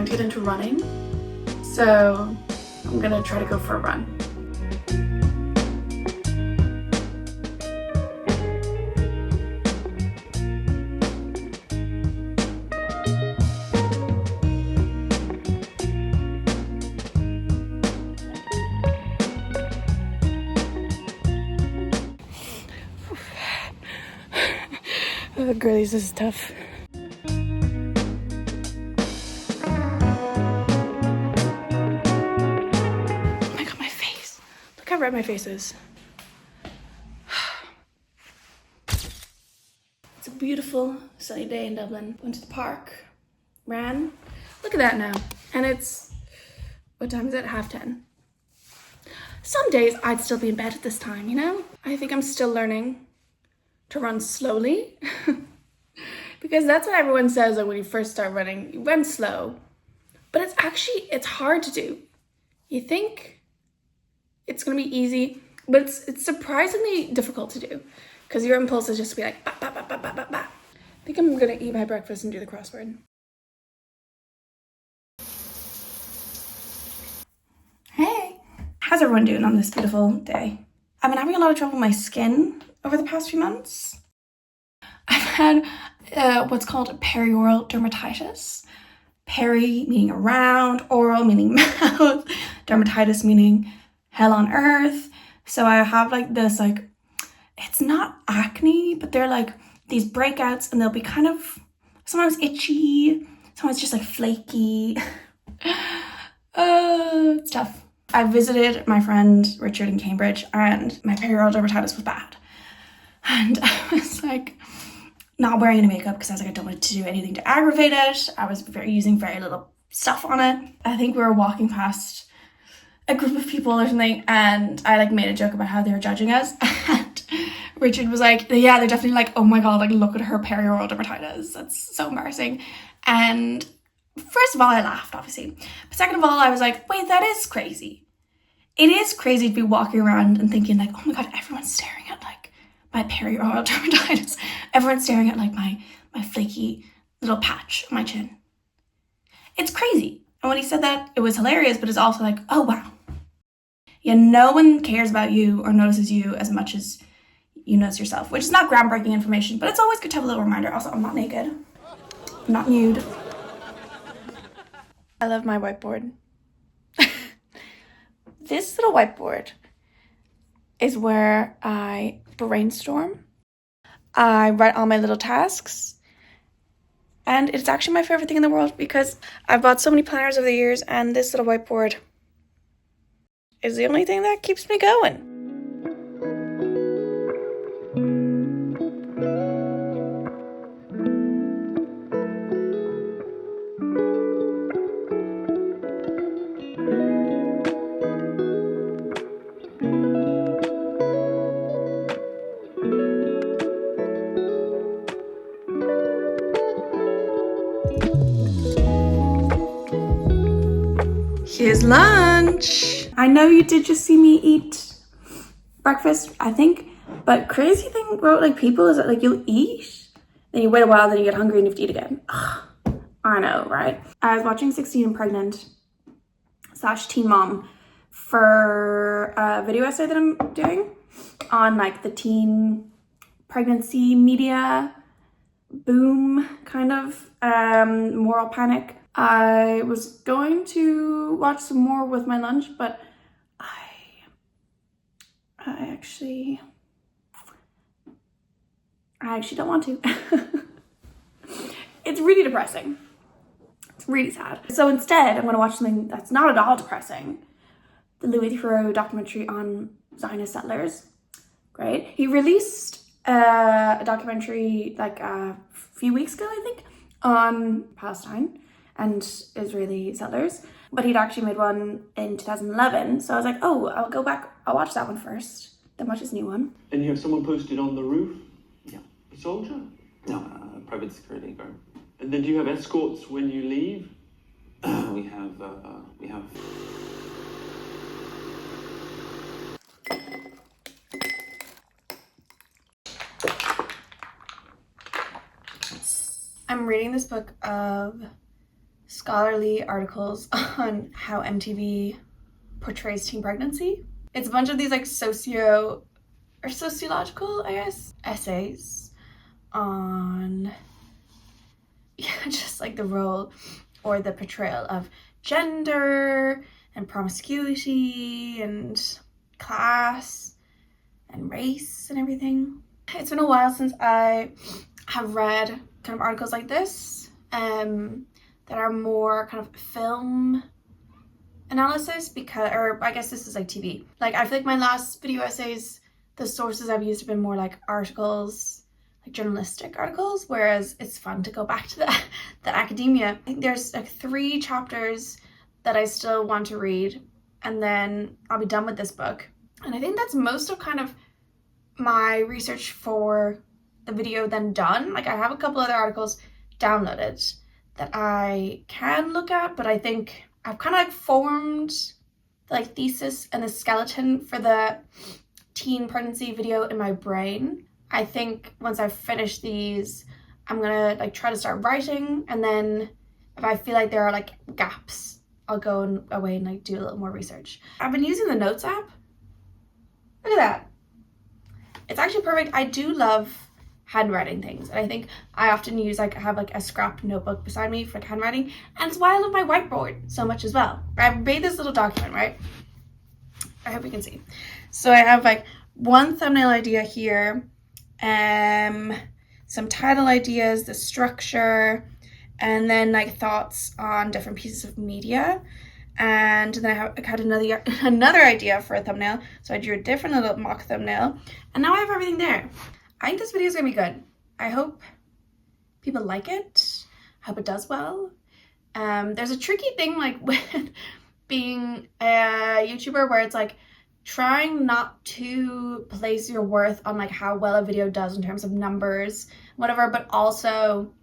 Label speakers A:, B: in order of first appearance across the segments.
A: trying to get into running. So I'm gonna try to go for a run. Oh, girlies, this is tough. Oh my god, my face. Look how red my face is. It's a beautiful sunny day in Dublin. Went to the park, ran. Look at that now. And it's, what time is it? 10:30. Some days I'd still be in bed at this time, you know? I think I'm still learning to run slowly. Because that's what everyone says, like when you first start running, you run slow. But it's hard to do. You think it's gonna be easy, but it's surprisingly difficult to do. Because your impulse is just to be like, bah, bah, bah, bah, bah, bah, bah. I think I'm gonna eat my breakfast and do the crossword. Hey, how's everyone doing on this beautiful day? I've been having a lot of trouble with my skin over the past few months. I've had what's called perioral dermatitis. Peri meaning around, oral meaning mouth, dermatitis meaning hell on earth. So I have like this, like, it's not acne, but they're like these breakouts, and they'll be kind of sometimes itchy, sometimes just like flaky. It's tough. I visited my friend Richard in Cambridge, and my perioral dermatitis was bad. And I was like not wearing any makeup because I was like, I don't want to do anything to aggravate it. I was using very little stuff on it. I think we were walking past a group of people or something, and I like made a joke about how they were judging us. And Richard was like, yeah, they're definitely like, oh my god, like look at her perioral dermatitis. That's so embarrassing. And first of all, I laughed, obviously. But second of all, I was like, wait, that is crazy. It is crazy to be walking around and thinking like, oh my god, everyone's staring at like my perioral dermatitis. Everyone's staring at like my flaky little patch on my chin. It's crazy. And when he said that, it was hilarious, but it's also like, oh wow. Yeah, no one cares about you or notices you as much as you notice yourself, which is not groundbreaking information, but it's always good to have a little reminder. Also, I'm not naked. I'm not nude. I love my whiteboard. This little whiteboard is where I brainstorm. I write all my little tasks. And it's actually my favorite thing in the world because I've bought so many planners over the years, and this little whiteboard is the only thing that keeps me going. Here's lunch. I know you did just see me eat breakfast, I think, but crazy thing about like people is that like you'll eat, then you wait a while, then you get hungry and you have to eat again. Ugh, I know, right? I was watching 16 and Pregnant / Teen Mom for a video essay that I'm doing on like the teen pregnancy media boom, kind of moral panic. I was going to watch some more with my lunch, but I actually don't want to. It's really depressing. It's really sad. So instead, I'm going to watch something that's not at all depressing. The Louis Theroux documentary on Zionist settlers. Great. He released a documentary like a few weeks ago, I think, on Palestine and Israeli settlers, but he'd actually made one in 2011. So I was like, oh, I'll go back, I'll watch that one first, then watch his new one.
B: And you have someone posted on the roof?
C: Yeah.
B: A soldier?
C: No, private security guard.
B: And then do you have escorts when you leave?
C: We have.
A: I'm reading this book of scholarly articles on how MTV portrays teen pregnancy. It's a bunch of these like sociological, I guess, essays on just like the role or the portrayal of gender and promiscuity and class and race and everything. It's been a while since I have read kind of articles like this that are more kind of film analysis, because, or I guess this is like TV. Like I feel like my last video essays, the sources I've used have been more like articles, like journalistic articles, whereas it's fun to go back to the academia. I think there's like 3 chapters that I still want to read, and then I'll be done with this book. And I think that's most of kind of my research for the video then done. Like I have a couple other articles downloaded that I can look at, but I think I've kind of like formed the like thesis and the skeleton for the teen pregnancy video in my brain. I think once I've finished these, I'm gonna like try to start writing, and then if I feel like there are like gaps, I'll go away and like do a little more research. I've been using the Notes app. Look at that. It's actually perfect. I do love handwriting things, and I think I often use like, I have like a scrap notebook beside me for like handwriting, and it's why I love my whiteboard so much as well. I made this little document, right? I hope you can see. So I have like one thumbnail idea here, some title ideas, the structure, and then like thoughts on different pieces of media. And then I had another idea for a thumbnail, so I drew a different little mock thumbnail, and now I have everything there. I think this video is gonna be good. I hope people like it. I hope it does well. There's a tricky thing like with being a YouTuber where it's like trying not to place your worth on like how well a video does in terms of numbers, whatever, but also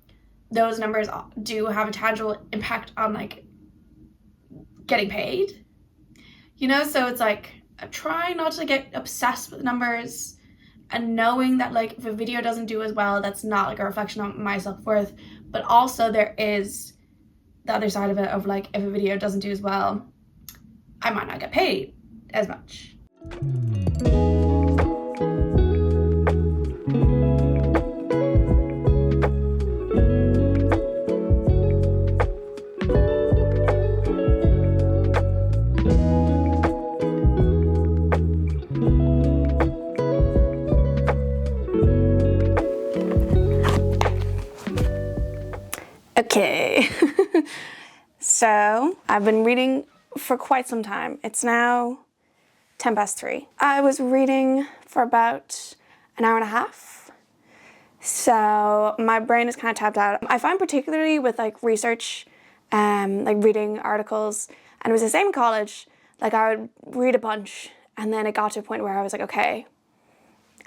A: those numbers do have a tangible impact on like getting paid, you know? So it's like trying not to get obsessed with numbers, and knowing that like if a video doesn't do as well, that's not like a reflection on my self-worth, but also there is the other side of it of like if a video doesn't do as well, I might not get paid as much. Okay, so I've been reading for quite some time. It's now 3:10. I was reading for about an hour and a half, so my brain is kind of tapped out. I find particularly with like research, like reading articles, and it was the same in college, like I would read a bunch and then it got to a point where I was like, okay,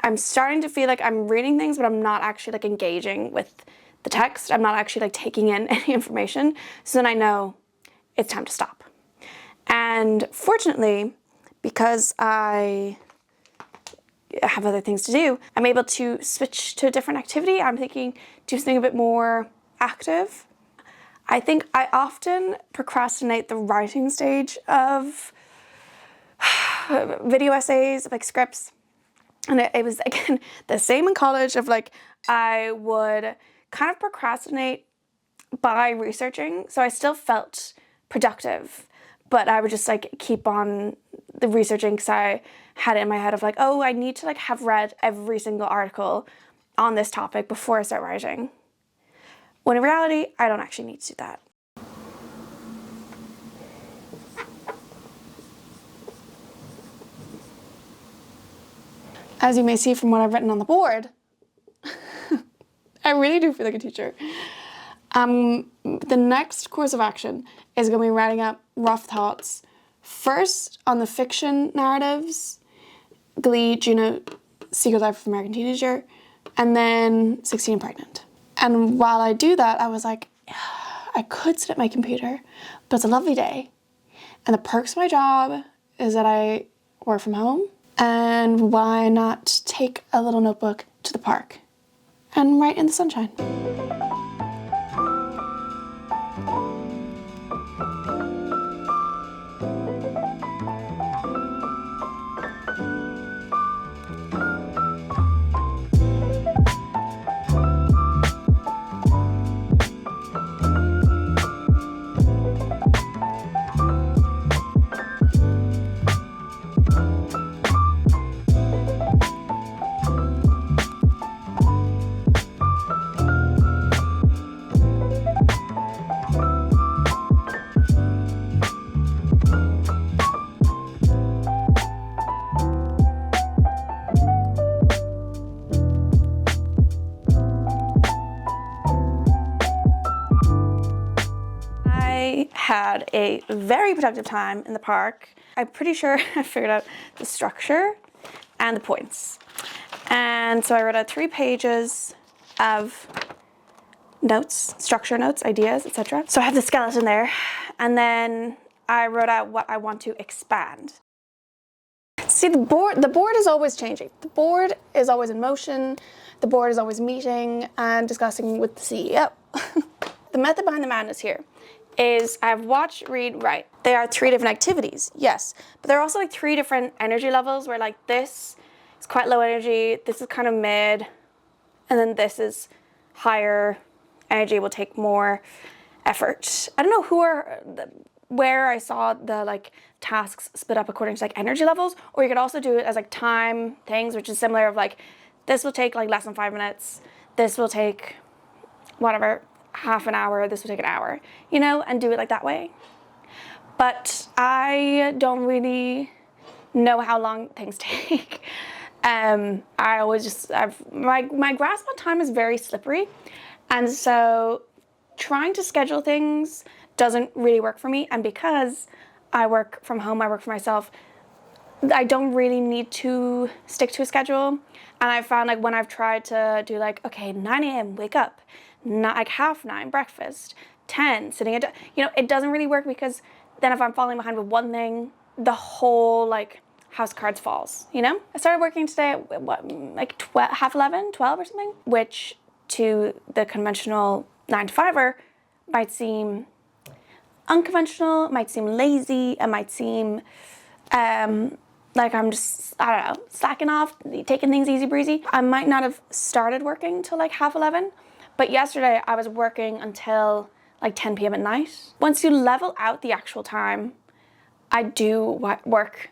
A: I'm starting to feel like I'm reading things, but I'm not actually like engaging with the text. I'm not actually like taking in any information. So then I know it's time to stop. And fortunately, because I have other things to do, I'm able to switch to a different activity. I'm thinking do something a bit more active. I think I often procrastinate the writing stage of video essays, like scripts. And it was, again, the same in college of like, I would kind of procrastinate by researching. So I still felt productive, but I would just like keep on the researching because I had it in my head of like, oh, I need to like have read every single article on this topic before I start writing. When in reality, I don't actually need to do that. As you may see from what I've written on the board, I really do feel like a teacher. The next course of action is going to be writing up rough thoughts, first on the fiction narratives, Glee, Juno, Secret Life of American Teenager, and then 16 and Pregnant. And while I do that, I was like, I could sit at my computer, but it's a lovely day. And the perks of my job is that I work from home. And why not take a little notebook to the park and write in the sunshine? had a very productive time in the park. I'm pretty sure I figured out the structure and the points. And so I wrote out 3 pages of notes, structure notes, ideas, etc. So I have the skeleton there, and then I wrote out what I want to expand. See, the board is always changing. The board is always in motion. The board is always meeting and discussing with the CEO. The method behind the madness here is I have watch, read, write. They are 3 different activities, yes, but there are also like 3 different energy levels where like this is quite low energy, this is kind of mid, and then this is higher energy, will take more effort. I don't know where I saw the like tasks split up according to like energy levels, or you could also do it as like time things, which is similar of like, this will take like less than 5 minutes, this will take whatever, half an hour, this will take an hour, you know, and do it like that way. But I don't really know how long things take. I always just, my grasp on time is very slippery. And so trying to schedule things doesn't really work for me. And because I work from home, I work for myself, I don't really need to stick to a schedule. And I found like when I've tried to do like, okay, 9 a.m. wake up, not like 9:30 breakfast, 10 sitting at, you know, it doesn't really work, because then if I'm falling behind with one thing, the whole like house cards falls, you know? I started working today at what, like 11:30, 12 or something, which to the conventional 9-to-5er might seem unconventional, might seem lazy, it might seem like I'm just, I don't know, slacking off, taking things easy breezy. I might not have started working till like 11:30, but yesterday I was working until like 10 p.m. at night. Once you level out the actual time, I do work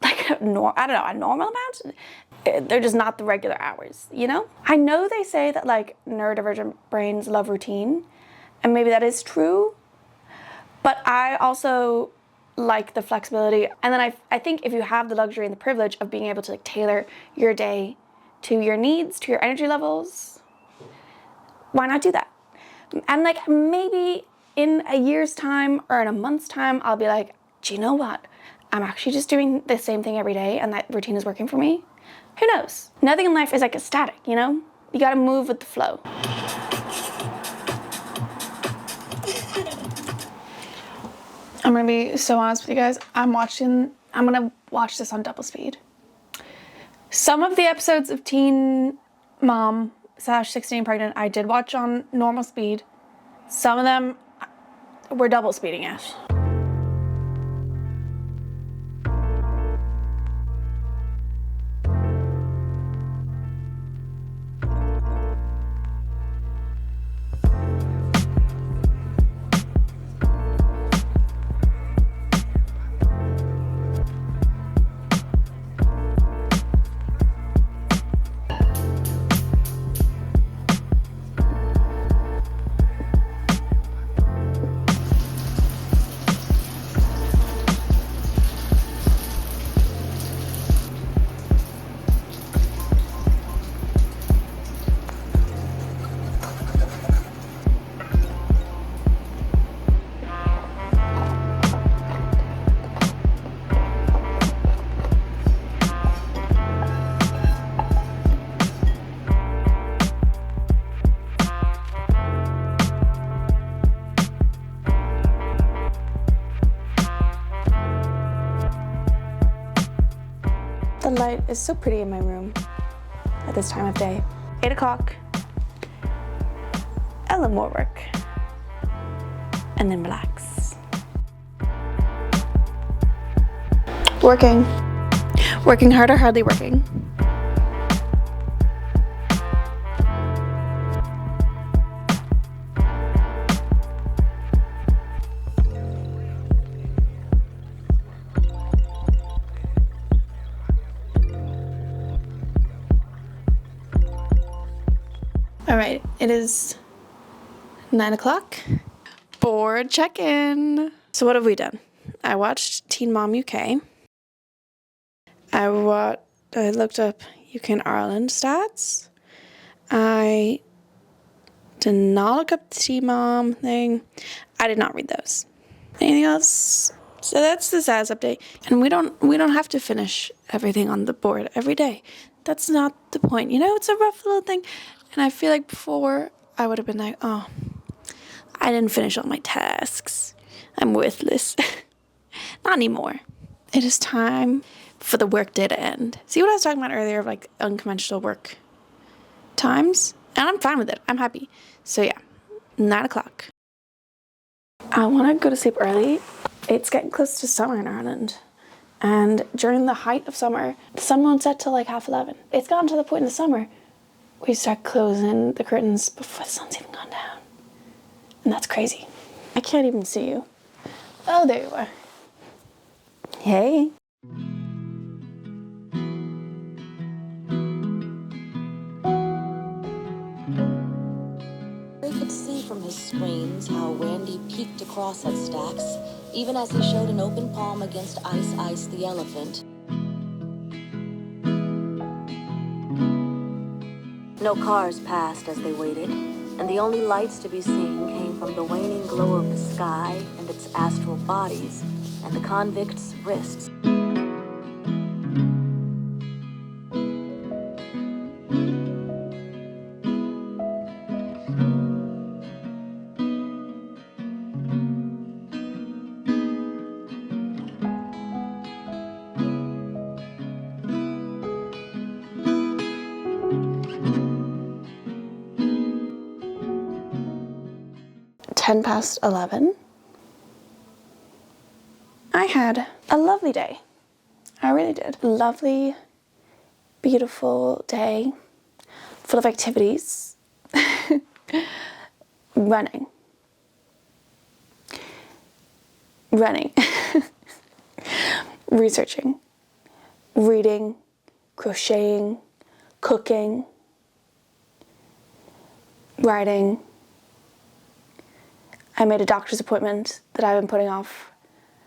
A: like a normal amount. They're just not the regular hours, you know? I know they say that like neurodivergent brains love routine, and maybe that is true, but I also like the flexibility. And then I think if you have the luxury and the privilege of being able to like tailor your day to your needs, to your energy levels, why not do that? And like maybe in a year's time or in a month's time, I'll be like, do you know what? I'm actually just doing the same thing every day and that routine is working for me. Who knows? Nothing in life is like a static, you know? You gotta move with the flow. I'm gonna be so honest with you guys. I'm gonna watch this on double speed. Some of the episodes of Teen Mom / 16 Pregnant I did watch on normal speed. Some of them we're double speeding it. The light is so pretty in my room at this time of day. 8 o'clock, a little more work, and then relax. Working hard or hardly working. All right, it is 9 o'clock. Board check-in. So what have we done? I watched Teen Mom UK. I looked up UK and Ireland stats. I did not look up the Teen Mom thing. I did not read those. Anything else? So that's the status update. And we don't have to finish everything on the board every day. That's not the point. You know, it's a rough little thing. And I feel like before I would have been like, oh, I didn't finish all my tasks. I'm worthless. Not anymore. It is time for the workday to end. See what I was talking about earlier of like unconventional work times? And I'm fine with it. I'm happy. So yeah, 9 o'clock. I want to go to sleep early. It's getting close to summer in Ireland. And during the height of summer, the sun won't set till like 11:30. It's gotten to the point in the summer where you start closing the curtains before the sun's even gone down. And that's crazy. I can't even see you. Oh, there you are. Hey.
D: They could see from his screens how Randy peeked across at Stax, even as he showed an open palm against Ice the elephant. No cars passed as they waited, and the only lights to be seen came from the waning glow of the sky and its astral bodies, and the convicts' wrists.
A: Ten past 11. I had a lovely day. I really did. Lovely, beautiful day, full of activities. Running. Researching. Reading. Crocheting. Cooking. Writing. I made a doctor's appointment that I've been putting off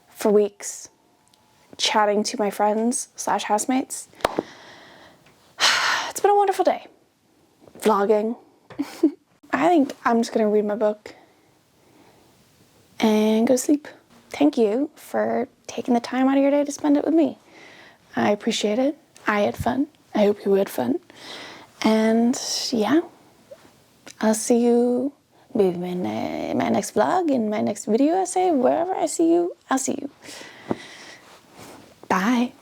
A: for weeks, chatting to my friends / housemates. It's been a wonderful day. Vlogging. I think I'm just gonna read my book and go to sleep. Thank you for taking the time out of your day to spend it with me. I appreciate it. I had fun. I hope you had fun. And yeah, I'll see you maybe in my next vlog, in my next video essay, wherever I see you, I'll see you. Bye.